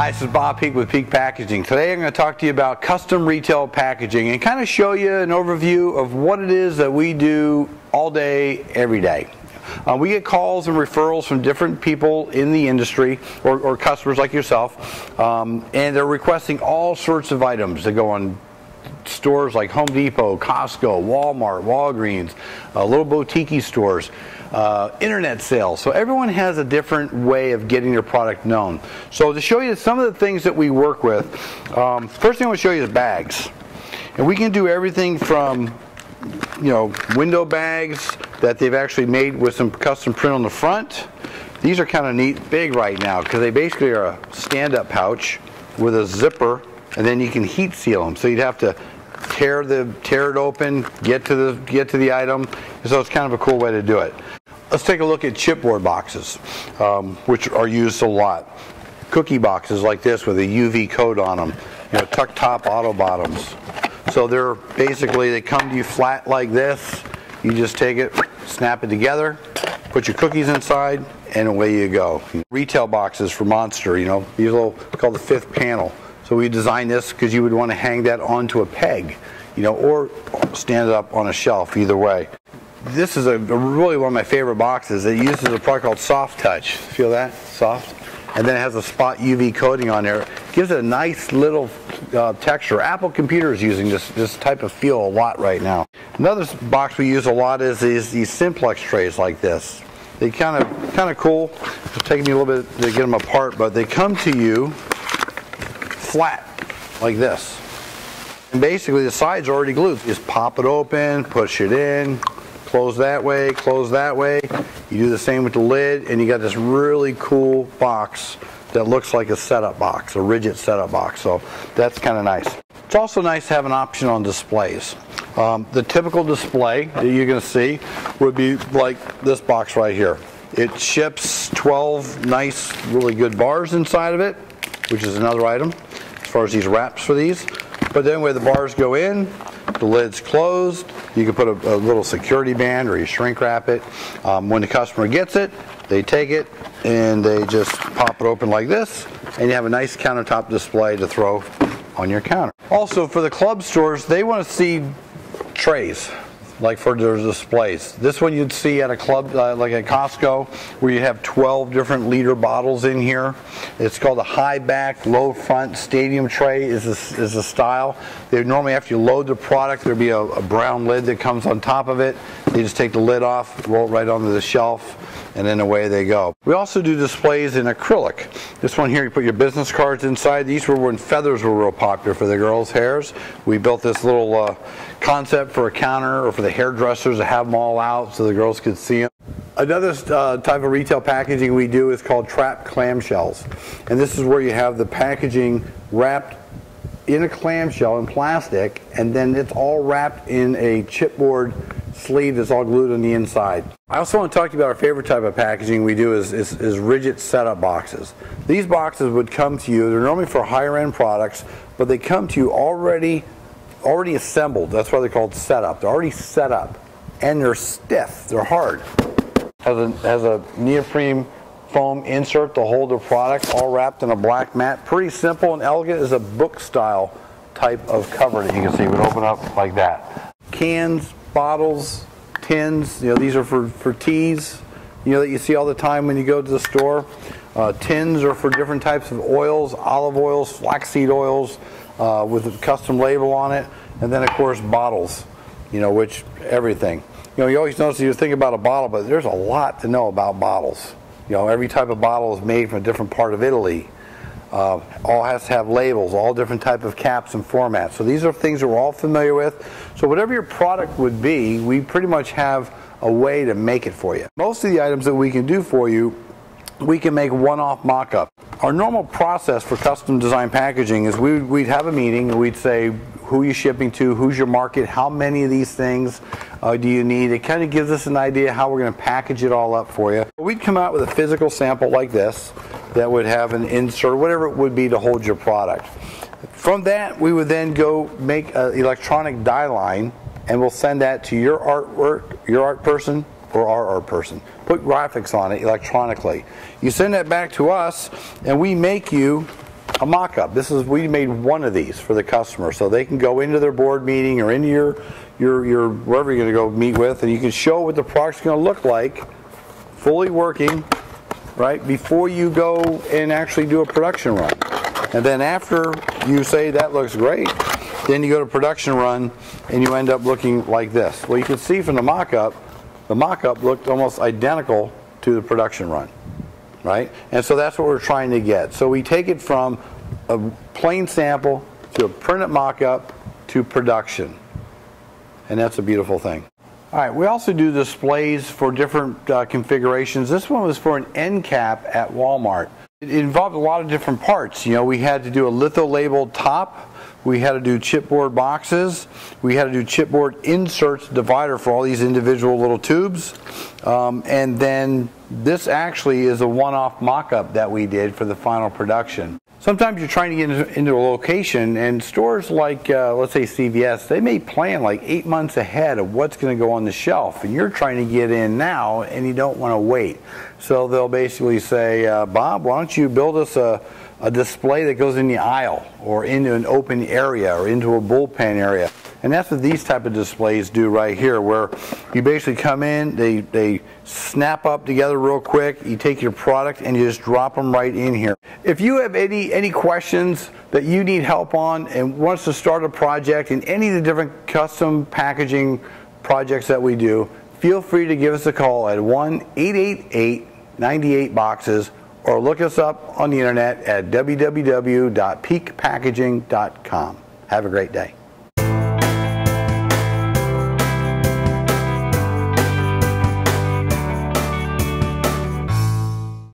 Hi, this is Bob Peak with Peak Packaging. Today I'm going to talk to you about custom retail packaging and kind of show you an overview of what it is that we do all day, every day. We get calls and referrals from different people in the industry or customers like yourself, and they're requesting all sorts of items that go on stores like Home Depot, Costco, Walmart, Walgreens, little boutique stores, internet sales. So everyone has a different way of getting their product known. So to show you some of the things that we work with, first thing I want to show you is bags. And we can do everything from, window bags that they've actually made with some custom print on the front. These are kind of neat, big right now, because they basically are a stand-up pouch with a zipper, and then you can heat seal them. So you'd have to tear it open, get to the item. So it's kind of a cool way to do it. Let's take a look at chipboard boxes, which are used a lot. Cookie boxes like this with a UV coat on them. Tuck top, auto bottoms. So they're basically, they come to you flat like this. You just take it, snap it together, put your cookies inside, and away you go. Retail boxes for Monster, these little, called the fifth panel. So we designed this because you would want to hang that onto a peg, or stand it up on a shelf, either way. This is really one of my favorite boxes. It uses a product called Soft Touch. Feel that? Soft. And then it has a spot UV coating on there. It gives it a nice little texture. Apple Computer is using this type of feel a lot right now. Another box we use a lot is these Simplex Trays like this. They kind of cool. It's taking me a little bit to get them apart, but they come to you flat like this. And basically the sides are already glued. You just pop it open, push it in, close that way, close that way. You do the same with the lid, and you got this really cool box that looks like a setup box, a rigid setup box. So that's kind of nice. It's also nice to have an option on displays. The typical display that you're going to see would be like this box right here. It ships 12 nice, really good bars inside of it, which is another item as far as these wraps for these. But then where the bars go in, the lid's closed. You can put a little security band, or you shrink wrap it. When the customer gets it, they take it and they just pop it open like this, and you have a nice countertop display to throw on your counter. Also, for the club stores, they want to see trays, like for their displays. This one you'd see at a club, like at Costco, where you have 12 different liter bottles in here. It's called a high back, low front stadium tray is a style. They normally, after you load the product, there'll be a brown lid that comes on top of it. You just take the lid off, roll it right onto the shelf, and then away they go. We also do displays in acrylic. This one here, you put your business cards inside. These were when feathers were real popular for the girls' hairs. We built this little concept for a counter or for the hairdressers to have them all out so the girls could see them. Another type of retail packaging we do is called trapped clamshells. And this is where you have the packaging wrapped in a clamshell in plastic, and then it's all wrapped in a chipboard sleeve that's all glued on the inside. I also want to talk to you about our favorite type of packaging we do is rigid setup boxes. These boxes would come to you, they're normally for higher end products, but they come to you already assembled. That's why they're called setup. They're already set up, and they're stiff, they're hard. Has a neoprene foam insert to hold the product, all wrapped in a black mat. Pretty simple and elegant. Is a book style type of cover that you can see. It would open up like that. Cans, bottles, tins, these are for teas, that you see all the time when you go to the store. Tins are for different types of oils, olive oils, flaxseed oils, with a custom label on it. And then of course bottles, which everything. You always notice you think about a bottle, but there's a lot to know about bottles. Every type of bottle is made from a different part of Italy. All has to have labels, all different type of caps and formats. So these are things that we're all familiar with. So whatever your product would be, we pretty much have a way to make it for you. Most of the items that we can do for you, we can make one-off mock-up. Our normal process for custom design packaging is we'd have a meeting and we'd say who you're shipping to, who's your market, how many of these things do you need. It kind of gives us an idea how we're going to package it all up for you. We'd come out with a physical sample like this that would have an insert, whatever it would be to hold your product. From that, we would then go make an electronic die line, and we'll send that to your artwork, your art person, or our art person. Put graphics on it electronically. You send that back to us, and we make you a mock-up. We made one of these for the customer so they can go into their board meeting or into your wherever you're going to go meet with, and you can show what the product's going to look like, fully working, right, before you go and actually do a production run. And then after you say that looks great, then you go to production run and you end up looking like this. Well, you can see from the mock-up looked almost identical to the production run, right? And so that's what we're trying to get. So we take it from a plain sample to a printed mock-up to production. And that's a beautiful thing. All right, we also do displays for different configurations. This one was for an end cap at Walmart. It involved a lot of different parts. You know, we had to do a litho-labeled top. We had to do chipboard boxes. We had to do chipboard inserts divider for all these individual little tubes. And then this actually is a one-off mock-up that we did for the final production. Sometimes you're trying to get into a location, and stores like, let's say CVS, they may plan like 8 months ahead of what's going to go on the shelf, and you're trying to get in now and you don't want to wait. So they'll basically say, Bob, why don't you build us a display that goes in the aisle or into an open area or into a bullpen area. And that's what these type of displays do right here, where you basically come in, they snap up together real quick, you take your product and you just drop them right in here. If you have any questions that you need help on and wants to start a project in any of the different custom packaging projects that we do, feel free to give us a call at 1-888-98-BOXES or look us up on the internet at www.peakpackaging.com. Have a great day.